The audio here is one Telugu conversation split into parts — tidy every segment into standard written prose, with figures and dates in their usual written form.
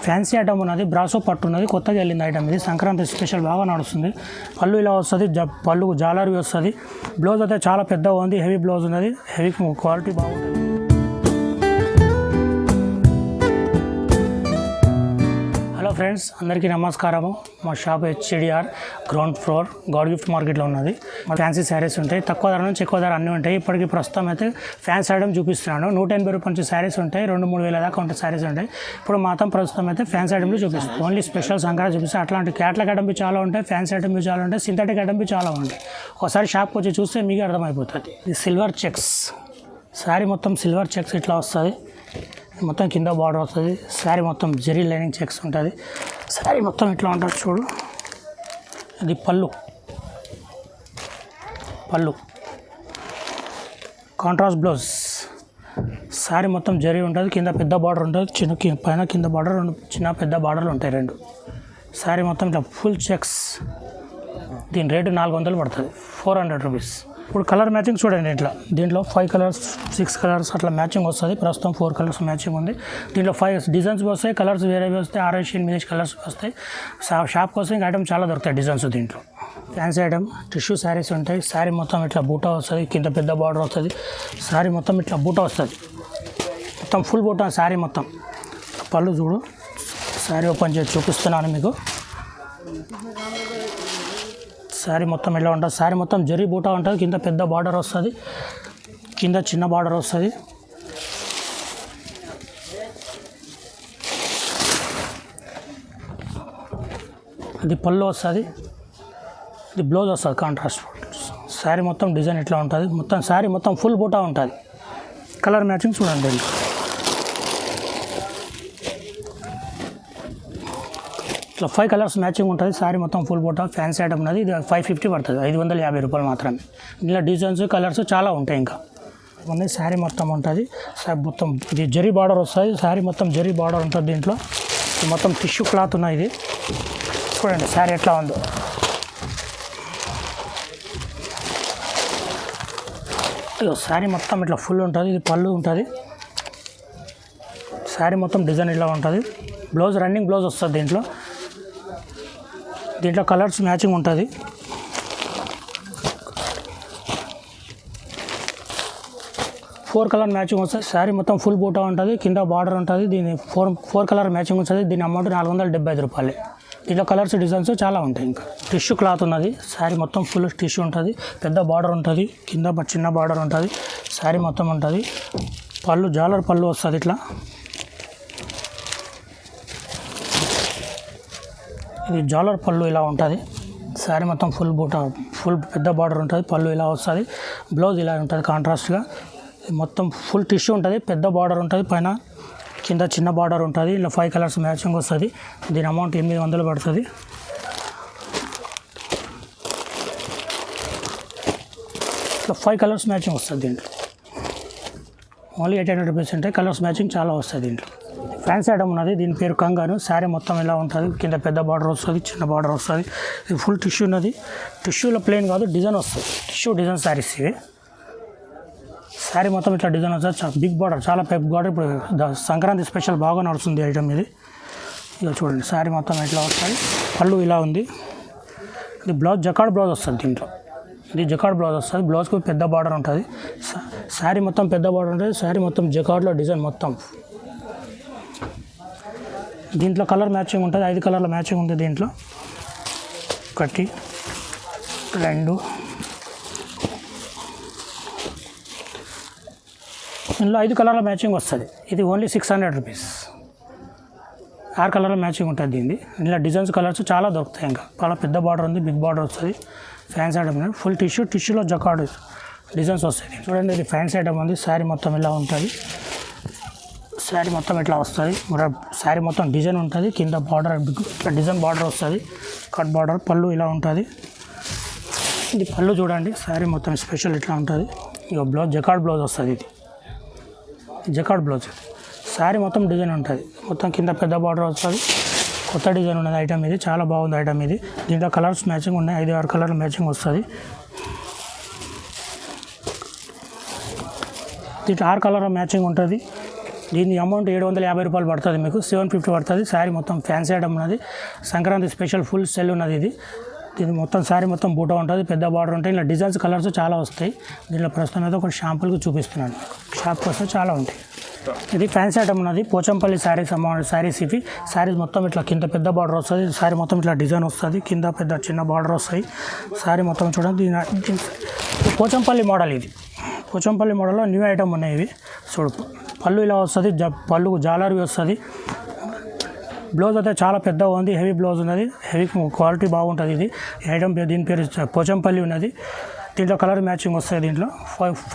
ఫ్యాన్సీ ఐటమ్ ఉన్నది, బ్రాసో పట్టు ఉన్నది, కొత్తగా వెళ్ళింది ఐటమ్ ఇది. సంక్రాంతి స్పెషల్ బాగా నడుస్తుంది. పళ్ళు ఇలా వస్తుంది, పళ్ళు జాలరీ వస్తుంది. బ్లౌజ్ అయితే చాలా పెద్దగా ఉంది, హెవీ బ్లౌజ్ ఉన్నది, హెవీ క్వాలిటీ బాగుంటుంది. హలో ఫ్రెండ్స్, అందరికీ నమస్కారము. మా shop HDR ground floor God gift మార్కెట్లో ఉన్నది. మా ఫ్యాన్సీ శారీస్ ఉంటాయి, తక్కువ ధర నుంచి ఎక్కువ ధర అన్నీ ఉంటాయి. ఇప్పటికీ ప్రస్తుతం అయితే ఫ్యాన్సీ ఐటమ్ చూపిస్తున్నాను. 180 రూపాయల నుంచి శారీస్ ఉంటాయి, 2-3 వేల దాకా ఉంటాయి శారీస్ ఉంటాయి. ఇప్పుడు మాత్రం ప్రస్తుతం అయితే ఫ్యాన్సీ ఐటమ్లు చూపిస్తాను. ఓన్లీ స్పెషల్ సంక్రాంతి చూపిస్తాను. అట్లాంటి క్యాట్లాగ్ ఐటమ్ చాలా ఉంటాయి, ఫ్యాన్సీ ఐటమ్ చాలా ఉంటాయి, సింథటిక్ ఐటమ్ చాలా ఉంటాయి. ఒకసారి షాప్కి వచ్చి చూస్తే మీకు అర్థమైపోతుంది. ఇది సిల్వర్ చెక్స్ శారీ, మొత్తం సిల్వర్ చెక్స్ ఇట్లా వస్తుంది. మొత్తం కింద బార్డర్ వస్తుంది. శారీ మొత్తం జెరీ లైనింగ్ చెక్స్ ఉంటుంది. శారీ మొత్తం ఇట్లా ఉంటుంది చూడు. ఇది పళ్ళు కాంట్రాస్ట్ బ్లౌజ్. శారీ మొత్తం జరీ ఉంటుంది, కింద పెద్ద బార్డర్ ఉంటుంది, పైన కింద బార్డర్, చిన్న పెద్ద బార్డర్లు ఉంటాయి రెండు. శారీ మొత్తం ఇట్లా ఫుల్ చెక్స్. దీని రేటు 400 పడుతుంది, 400 రూపీస్. ఇప్పుడు కలర్ మ్యాచింగ్ చూడండి. దీంట్లో 5 కలర్స్ 6 కలర్స్ అట్లా మ్యాచింగ్ వస్తుంది. ప్రస్తుతం 4 కలర్స్ మ్యాచింగ్ ఉంది. దీంట్లో 5 డిజైన్స్ వస్తాయి, కలర్స్ వేరే వస్తాయి, 6 కలర్స్ వస్తాయి. షాప్ కోసం ఇంకా ఐటమ్ చాలా దొరుకుతాయి డిజైన్స్. దీంట్లో ఫ్యాన్సీ ఐటమ్ టిష్యూ శారీస్ ఉంటాయి. శారీ మొత్తం ఇట్లా బూటా వస్తుంది, కింద పెద్ద బార్డర్ వస్తుంది. శారీ మొత్తం ఇట్లా బూటా వస్తుంది, మొత్తం ఫుల్ బూటా శారీ మొత్తం. పళ్ళు చూడు, శారీ ఓపెన్ చేసి చూపిస్తున్నాను మీకు. శారీ మొత్తం ఎలా ఉంటుంది, శారీ మొత్తం జరీ బూటా ఉంటుంది, కింద పెద్ద బార్డర్ వస్తుంది, కింద చిన్న బార్డర్ వస్తుంది. ఇది పళ్ళు వస్తుంది, ఇది బ్లౌజ్ వస్తుంది కాంట్రాస్ట్. శారీ మొత్తం డిజైన్ ఇట్లా ఉంటుంది, మొత్తం శారీ మొత్తం ఫుల్ బూటా ఉంటుంది. కలర్ మ్యాచింగ్ చూడండి. ఇట్లా 5 కలర్స్ మ్యాచింగ్ ఉంటుంది. శారీ మొత్తం ఫుల్ బూటా ఫ్యాన్సీ ఐటమ్ ఉన్నది. ఇది 550 పడుతుంది, 550 రూపాయలు మాత్రమే. ఇలా డిజైన్స్ కలర్స్ చాలా ఉంటాయి. ఇంకా ఉంది శారీ మొత్తం ఉంటుంది. మొత్తం ఇది జరీ బార్డర్ వస్తుంది. శారీ మొత్తం జరీ బార్డర్ ఉంటుంది. దీంట్లో మొత్తం టిష్యూ క్లాత్ ఉన్నాయి. ఇది చూడండి శారీ ఎట్లా ఉందో. శారీ మొత్తం ఇట్లా ఫుల్ ఉంటుంది. ఇది పళ్ళు ఉంటుంది. శారీ మొత్తం డిజైన్ ఇలా ఉంటుంది. బ్లౌజ్ రన్నింగ్ బ్లౌజ్ వస్తుంది. దీంట్లో కలర్స్ మ్యాచింగ్ ఉంటుంది. ఫోర్ కలర్ మ్యాచింగ్ వస్తుంది. శారీ మొత్తం ఫుల్ బూటా ఉంటుంది, కింద బార్డర్ ఉంటుంది. దీని 4 కలర్ మ్యాచింగ్ వస్తుంది. దీని అమౌంట్ 475 రూపాయలు. దీంట్లో కలర్స్ డిజైన్స్ చాలా ఉంటాయి. ఇంకా టిష్యూ క్లాత్ ఉన్నది. శారీ మొత్తం ఫుల్ టిష్యూ ఉంటుంది, పెద్ద బార్డర్ ఉంటుంది, కింద చిన్న బార్డర్ ఉంటుంది. శారీ మొత్తం ఉంటుంది. పళ్ళు జాలర్ పళ్ళు వస్తుంది. ఇట్లా ఇది జాలర్ పళ్ళు ఇలా ఉంటుంది. శారీ మొత్తం ఫుల్ బూటా, ఫుల్ పెద్ద బార్డర్ ఉంటుంది. పళ్ళు ఇలా వస్తుంది. బ్లౌజ్ ఇలా ఉంటుంది కాంట్రాస్ట్గా. మొత్తం ఫుల్ టిష్యూ ఉంటుంది, పెద్ద బార్డర్ ఉంటుంది, పైన కింద చిన్న బార్డర్ ఉంటుంది. ఇలా 5 కలర్స్ మ్యాచింగ్ వస్తుంది. దీని అమౌంట్ 800 పడుతుంది. ఇట్లా 5 కలర్స్ మ్యాచింగ్ వస్తుంది. దీంట్లో ఓన్లీ 800 రూపీస్ ఉంటాయి. కలర్స్ మ్యాచింగ్ చాలా వస్తుంది. దీంట్లో ఫ్యాన్సీ ఐటమ్ ఉన్నది. దీని పేరు కంగారు. శారీ మొత్తం ఇలా ఉంటుంది, కింద పెద్ద బార్డర్ వస్తుంది, చిన్న బార్డర్ వస్తుంది. ఇది ఫుల్ టిష్యూ ఉన్నది. టిష్యూలో ప్లెయిన్ కాదు, డిజైన్ వస్తుంది. టిష్యూ డిజైన్ శారీస్ ఇవి. శారీ మొత్తం ఇట్లా డిజైన్ వస్తుంది. బిగ్ బార్డర్, చాలా పెద్ద బార్డర్. ఇప్పుడు సంక్రాంతి స్పెషల్ బాగా నడుస్తుంది ఐటమ్ ఇది. ఇక చూడండి శారీ మొత్తం ఇట్లా వస్తుంది. పళ్ళు ఇలా ఉంది. ఇది బ్లౌజ్ జకార్డ్ బ్లౌజ్ వస్తుంది. దీంట్లో ఇది జకార్డ్ బ్లౌజ్ వస్తుంది. బ్లౌజ్కి పెద్ద బార్డర్ ఉంటుంది. శారీ మొత్తం పెద్ద బార్డర్ ఉంటుంది. శారీ మొత్తం జకార్డ్లో డిజైన్ మొత్తం. దీంట్లో కలర్ మ్యాచింగ్ ఉంటుంది. 5 కలర్ల మ్యాచింగ్ ఉంది. దీంట్లో 1 2 ఇందులో 5 కలర్ల మ్యాచింగ్ వస్తుంది. ఇది ఓన్లీ 600 రూపీస్. 6 కలర్ల మ్యాచింగ్ ఉంటుంది. ఇందులో డిజైన్స్ కలర్స్ చాలా దొరుకుతాయి. ఇంకా చాలా పెద్ద బార్డర్ ఉంది, బిగ్ బార్డర్ వస్తుంది. ఫ్యాన్సీ ఐటమ్ ఫుల్ టిష్యూలో జకార్డ్ డిజైన్స్ వస్తాయి. చూడండి, ఇది ఫ్యాన్సీ ఐటమ్ ఉంది. శారీ మొత్తం ఇలా ఉంటుంది. శారీ మొత్తం ఇట్లా వస్తుంది. శారీ మొత్తం డిజైన్ ఉంటుంది, కింద బార్డర్ ఇట్లా డిజైన్ బార్డర్ వస్తుంది, కట్ బార్డర్. పళ్ళు ఇలా ఉంటుంది. ఇది పళ్ళు చూడండి. శారీ మొత్తం స్పెషల్ ఇట్లా ఉంటుంది. ఇక బ్లౌజ్ జకార్డ్ బ్లౌజ్ వస్తుంది. ఇది జకార్డ్ బ్లౌజ్. శారీ మొత్తం డిజైన్ ఉంటుంది, మొత్తం కింద పెద్ద బార్డర్ వస్తుంది. కొత్త డిజైన్ ఉన్నది ఐటమ్ ఇది. చాలా బాగుంది ఐటమ్ ఇది. దీంట్లో కలర్స్ మ్యాచింగ్ ఉన్నాయి. 5-6 కలర్ల మ్యాచింగ్ వస్తుంది. దీంట్లో 6 కలర్ మ్యాచింగ్ ఉంటుంది. దీని అమౌంట్ 750 రూపాయలు పడుతుంది, మీకు 750 పడుతుంది. శారీ మొత్తం ఫ్యాన్సీ ఐటమ్ ఉన్నది, సంక్రాంతి స్పెషల్ ఫుల్ సెల్ ఉన్నది. దీని మొత్తం శారీ మొత్తం బూటా ఉంటుంది, పెద్ద బార్డర్ ఉంటాయి. ఇలా డిజైన్స్ కలర్స్ చాలా వస్తాయి. దీనిలో ప్రస్తుతం అయితే ఒక షాంపుల్కి చూపిస్తున్నాను, షాప్కి వస్తే చాలా ఉంటాయి. ఇది ఫ్యాన్సీ ఐటమ్ ఉన్నది, పోచంపల్లి శారీస్ ఇవి. శారీస్ మొత్తం ఇట్లా కింద పెద్ద బార్డర్ వస్తుంది, శారీ మొత్తం ఇట్లా డిజైన్ వస్తుంది, కింద పెద్ద చిన్న బార్డర్ వస్తాయి. శారీ మొత్తం చూడండి, పోచంపల్లి మోడల్. ఇది పోచంపల్లి మోడల్లో న్యూ ఐటమ్ ఉన్నాయి ఇవి. చూడు, పళ్ళు ఇలా వస్తుంది, పళ్ళు జాలర్వి వస్తుంది. బ్లౌజ్ అయితే చాలా పెద్దగా ఉంది, హెవీ బ్లౌజ్ ఉన్నది, హెవీ క్వాలిటీ బాగుంటుంది. ఇది ఐటమ్ దీని పేరు పోచంపల్లి ఉన్నది. దీంట్లో కలర్ మ్యాచింగ్ వస్తుంది, దీంట్లో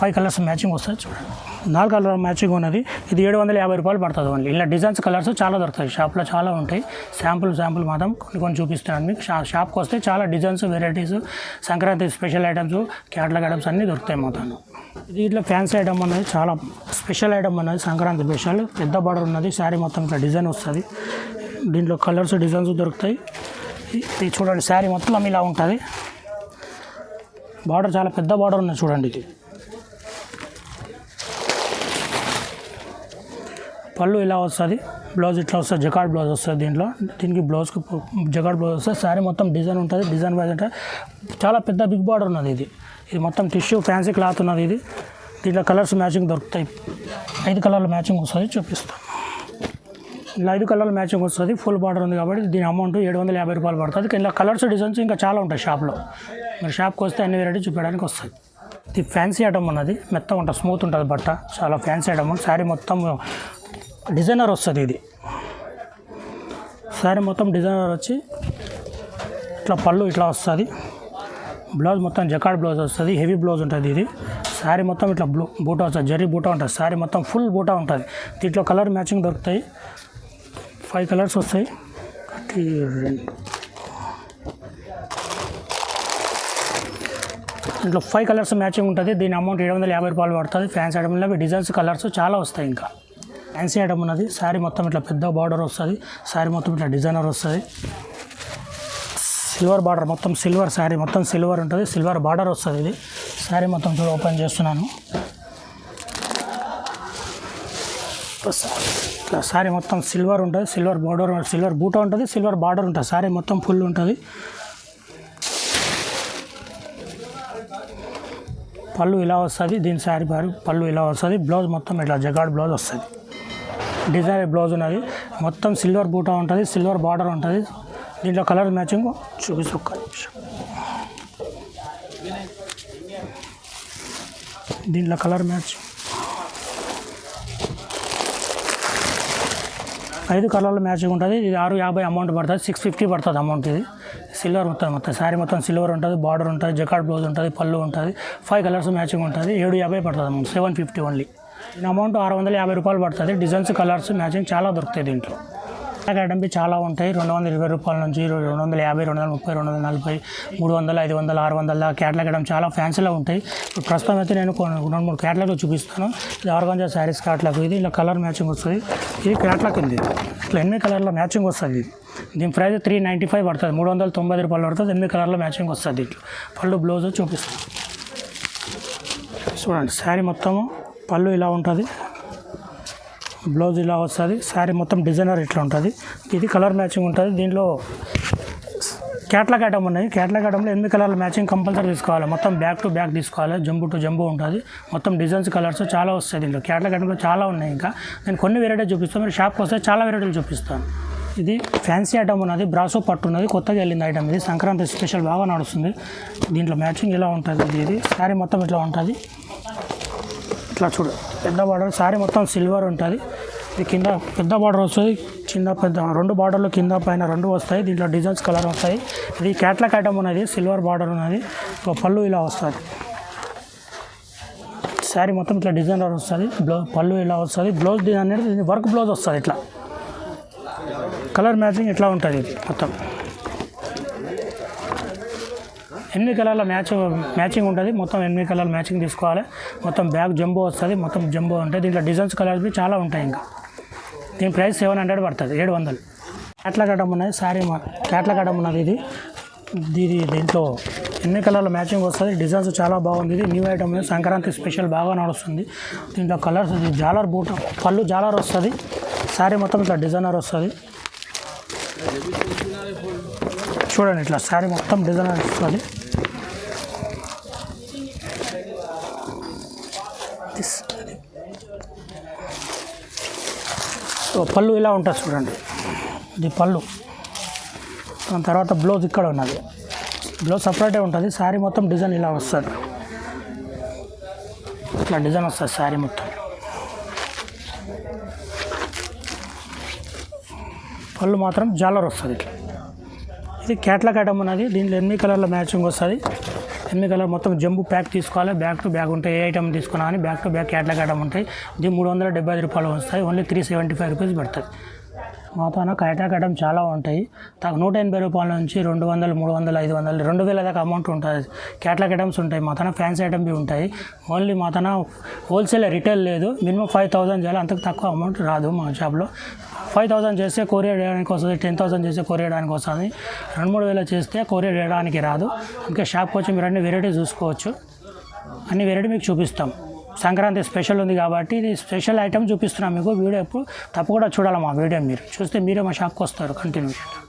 5 కలర్స్ మ్యాచింగ్ వస్తుంది. చూడండి, 4 కలర్ మ్యాచింగ్ ఉన్నది. ఇది 750 రూపాయలు పడుతుంది ఓన్లీ. ఇలా డిజైన్స్ కలర్స్ చాలా దొరుకుతాయి, షాప్లో చాలా ఉంటాయి. శాంపుల్ మాత్రం కొన్ని చూపిస్తున్నాను మీకు. షాప్కి వస్తే చాలా designs, varieties, Sankranti special items, catalogue items అన్నీ దొరుకుతాయి మొత్తం. ఇది ఇట్లా ఫ్యాన్సీ ఐటమ్ ఉన్నది, చాలా స్పెషల్ ఐటమ్ ఉన్నది, సంక్రాంతి స్పెషల్. పెద్ద బార్డర్ ఉన్నది, శారీ మొత్తం ఇట్లా డిజైన్ వస్తుంది. దీంట్లో కలర్స్, డిజైన్స్ దొరుకుతాయి. ఇది చూడండి, శారీ మొత్తం ఇలా ఉంటుంది. బార్డర్ చాలా పెద్ద బార్డర్ ఉన్నది చూడండి. ఇది పళ్ళు ఇలా వస్తుంది, బ్లౌజ్ ఇట్లా వస్తుంది, జకార్డ్ బ్లౌజ్ వస్తుంది. దీనికి బ్లౌజ్కి జకార్డ్ బ్లౌజ్ వస్తుంది. శారీ మొత్తం డిజైన్ ఉంటుంది, డిజైన్ వైజ్ అంటే చాలా పెద్ద బిగ్ బార్డర్ ఉన్నది. ఇది మొత్తం టిష్యూ ఫ్యాన్సీ క్లాత్ ఉన్నది. దీంట్లో కలర్స్ మ్యాచింగ్ దొరుకుతాయి. 5 కలర్ల మ్యాచింగ్ వస్తుంది, చూపిస్తాను. ఇలా 5 కలర్ల మ్యాచింగ్ వస్తుంది, ఫుల్ బార్డర్ ఉంది కాబట్టి దీని అమౌంట్ 750 రూపాయలు పడుతుంది. ఇలా కలర్స్, డిజైన్స్ ఇంకా చాలా ఉంటాయి షాప్లో. మీరు షాప్కి వస్తే అన్ని వెరైటీ చూపించడానికి వస్తుంది. ఇది ఫ్యాన్సీ ఐటమ్ ఉన్నది, మెత్తగా ఉంటుంది, స్మూత్ ఉంటుంది బట్ట, చాలా ఫ్యాన్సీ ఐటమ్. శారీ మొత్తం డిజైనర్ వస్తుంది. ఇది శారీ మొత్తం డిజైనర్ వచ్చి ఇట్లా పళ్ళు ఇట్లా వస్తుంది. బ్లౌజ్ మొత్తం జకార్డ్ బ్లౌజ్ వస్తుంది, హెవీ బ్లౌజ్ ఉంటుంది. ఇది శారీ మొత్తం ఇట్లా బూటా వస్తుంది, జరీ బూటా ఉంటుంది. శారీ మొత్తం ఫుల్ బూటా ఉంటుంది. దీంట్లో కలర్ మ్యాచింగ్ దొరుకుతాయి, 5 కలర్స్ వస్తాయి. దీంట్లో 5 కలర్స్ మ్యాచింగ్ ఉంటుంది. దీని అమౌంట్ 750 రూపాయలు పడుతుంది. ఫ్యాన్సీ ఐటమ్లో డిజైన్స్, కలర్స్ చాలా వస్తాయి. ఇంకా ఫ్యాన్సీ ఐటమ్ ఉన్నది, శారీ మొత్తం ఇట్లా పెద్ద బార్డర్ వస్తుంది, శారీ మొత్తం ఇట్లా డిజైనర్ వస్తుంది. సిల్వర్ బార్డర్, మొత్తం సిల్వర్, శారీ మొత్తం సిల్వర్ ఉంటుంది, సిల్వర్ బార్డర్ వస్తుంది. ఇది శారీ మొత్తం చూడ ఓపెన్ చేస్తున్నాను. ఇట్లా శారీ మొత్తం సిల్వర్ ఉంటుంది, సిల్వర్ బార్డర్, సిల్వర్ బూటా ఉంటుంది, సిల్వర్ బార్డర్ ఉంటుంది. శారీ మొత్తం ఫుల్ ఉంటుంది. పళ్ళు ఇలా వస్తుంది, దీని శారీ పళ్ళు ఇలా వస్తుంది. బ్లౌజ్ మొత్తం ఇట్లా జగాడ్ బ్లౌజ్ వస్తుంది, డిజైన్ బ్లౌజ్ ఉన్నది. మొత్తం సిల్వర్ బూటా ఉంటుంది, సిల్వర్ బార్డర్ ఉంటుంది. దీంట్లో కలర్ మ్యాచింగ్ చూపిస్తూ ఒక్క నిమిషం. దీంట్లో కలర్ మ్యాచింగ్ 5 కలర్ల మ్యాచింగ్ ఉంటుంది. ఇది 650 అమౌంట్ పడుతుంది, 650 పడుతుంది అమౌంట్. ఇది సిల్వర్ మొత్తం శారీ మొత్తం సిల్వర్ ఉంటుంది, బార్డర్ ఉంటుంది, జకార్డ్ బ్లౌజ్ ఉంటుంది, పళ్ళు ఉంటుంది. 5 కలర్స్ మ్యాచింగ్ ఉంటుంది. 750 పడుతుంది అమౌంట్, 750 ఓన్లీ. దీని అమౌంట్ 650 రూపాయలు పడుతుంది. డిజైన్స్, కలర్స్ మ్యాచింగ్ చాలా దొరుకుతాయి దీంట్లో. ఐటమ్కి చాలా ఉంటాయి. 220 రూపాయల నుంచి 250, 230, 240, 300, 500, 600 క్యాటలాగ్ ఐటమ్ చాలా ఫ్యాన్సీలో ఉంటాయి. ఇప్పుడు ప్రస్తుతం అయితే నేను 2-3 క్యాటలాగ్లు చూపిస్తాను. ఇది ఆర్గాంజా శారీస్ క్యాటలాగ్. ఇది ఇలా కలర్ మ్యాచింగ్ వస్తుంది. ఇది క్యాటలాగ్ ఉంది, ఇట్లా 8 కలర్ల మ్యాచింగ్ వస్తుంది. దీని ప్రైస్ 395 పడుతుంది, 390 రూపాయలు పడుతుంది. 8 కలర్ల మ్యాచింగ్ వస్తుంది. దీంట్లో పళ్ళు, బ్లౌజ్ చూపిస్తాను. చూడండి, శారీ మొత్తము పళ్ళు ఇలా ఉంటుంది, బ్లౌజ్ ఇలా వస్తుంది. శారీ మొత్తం డిజైనర్ ఇట్లా ఉంటుంది. ఇది కలర్ మ్యాచింగ్ ఉంటుంది. దీంట్లో క్యాటలాగ్ ఐటమ్ ఉన్నాయి. క్యాటలాగ్ ఐటమ్లో 8 కలర్ల మ్యాచింగ్ కంపల్సరీ తీసుకోవాలి. మొత్తం బ్యాక్ టు బ్యాక్ తీసుకోవాలి, జంబు టు జంబు ఉంటుంది. మొత్తం డిజైన్స్, కలర్స్ చాలా వస్తాయి. దీంట్లో క్యాటలాగ్ ఐటమ్లో చాలా ఉన్నాయి. ఇంకా నేను కొన్ని వెరైటీ చూపిస్తాను, మీరు షాప్కి వస్తే చాలా వెరైటీలు చూపిస్తాను. ఇది ఫ్యాన్సీ ఐటమ్ ఉన్నది, బ్రాసో పట్టు ఉన్నది, కొత్తగా వెళ్ళింది ఐటమ్. ఇది సంక్రాంతి స్పెషల్ బాగా నడుస్తుంది. దీంట్లో మ్యాచింగ్ ఇలా ఉంటుంది. ఇది శారీ మొత్తం ఇట్లా ఉంటుంది. ఇట్లా చూడు, పెద్ద బార్డర్, శారీ మొత్తం సిల్వర్ ఉంటుంది. ఇది కింద పెద్ద బార్డర్ వస్తుంది, కింద పెద్ద 2 బార్డర్లు కింద పైన 2 వస్తాయి. దీంట్లో డిజైన్స్, కలర్ వస్తాయి. ఇది క్యాటలాగ్ ఐటమ్ ఉన్నది, సిల్వర్ బార్డర్ ఉన్నది. పళ్ళు ఇలా వస్తుంది. శారీ మొత్తం ఇట్లా డిజైనర్ వస్తుంది. పళ్ళు ఇలా వస్తుంది. బ్లౌజ్ అనేది వర్క్ బ్లౌజ్ వస్తుంది. ఇట్లా కలర్ మ్యాచింగ్ ఇట్లా ఉంటుంది. ఇది మొత్తం 8 కలర్ల మ్యాచింగ్ ఉంటుంది. మొత్తం 8 కలర్ల మ్యాచింగ్ తీసుకోవాలి. మొత్తం బ్యాగ్ జంబో వస్తుంది, మొత్తం జంబో ఉంటాయి. దీంట్లో డిజైన్స్, కలర్స్ చాలా ఉంటాయి. ఇంకా దీని ప్రైస్ 700 పడుతుంది, 700. క్యాటలాగ్ ఐటమ్ ఉన్నది, శారీ క్యాటలాగ్ ఐటమ్ ఉన్నది. ఇది దీంట్లో ఎన్ని కలర్ల మ్యాచింగ్ వస్తుంది. డిజైన్స్ చాలా బాగుంది. ఇది న్యూ ఐటమ్, సంక్రాంతి స్పెషల్ బాగా నడుస్తుంది. దీంట్లో కలర్స్, ఇది జాలర్ బూట, పళ్ళు జాలర్ వస్తుంది. శారీ మొత్తం ఇట్లా డిజైనర్ వస్తుంది. చూడండి, ఇట్లా శారీ మొత్తం డిజైనర్ వస్తుంది. సో పళ్ళు ఇలా ఉంటుంది చూడండి. ఇది పళ్ళు. దాని తర్వాత బ్లౌజ్ ఇక్కడ ఉన్నది. బ్లౌజ్ సపరేటే ఉంటుంది. శారీ మొత్తం డిజైన్ ఇలా వస్తుంది. ఇట్లా డిజైన్ వస్తుంది శారీ మొత్తం. పళ్ళు మాత్రం జాలర్ వస్తుంది ఇట్లా. ఇది క్యాట్లాగ్ ఐటమ్ ఉన్నది. దీంట్లో 8 కలర్ల మ్యాచింగ్ వస్తుంది. 8 కలర్ మొత్తం జంబు ప్యాక్ తీసుకోవాలి. బ్యాక్ టు బ్యాక్ ఉంటాయి. ఏ ఐటమ్ తీసుకున్నా కానీ back to back catalogue item ఉంటాయి. ఇది 375 రూపాయలు వస్తాయి. ఓన్లీ 375 రూపీస్ పడుతుంది. మా తన క్యాట్లాగ్ ఐటమ్ చాలా ఉంటాయి. 180 రూపాయల నుంచి 200, 300, 500, 2000 దాకా అమౌంట్ ఉంటుంది. క్యాట్లాగ్ ఐటమ్స్ ఉంటాయి. మా తన ఫ్యాన్సీ ఐటమ్ ఉంటాయి. ఓన్లీ మా తన హోల్సేల్, రిటైల్ లేదు. మినిమం 5000 చేయాలి. అంతకు తక్కువ అమౌంట్ రాదు మా షాప్లో. 5000 చేస్తే కొరియర్ చేయడానికి వస్తుంది. 10,000 చేస్తే కొరియర్ చేయడానికి వస్తుంది. 2-3 వేలు చేస్తే కొరియర్ చేయడానికి రాదు. ఇంకా షాప్కి వచ్చి మీరు అన్ని వెరైటీ చూసుకోవచ్చు. అన్ని వెరైటీ మీకు చూపిస్తాం. సంక్రాంతి స్పెషల్ ఉంది కాబట్టి ఇది స్పెషల్ ఐటమ్ చూపిస్తున్నాం మీకు. వీడియో ఎప్పుడు తప్పకుండా చూడాలి. మా వీడియో మీరు చూస్తే మీరే మా షాప్కి వస్తారు కంటిన్యూషన్.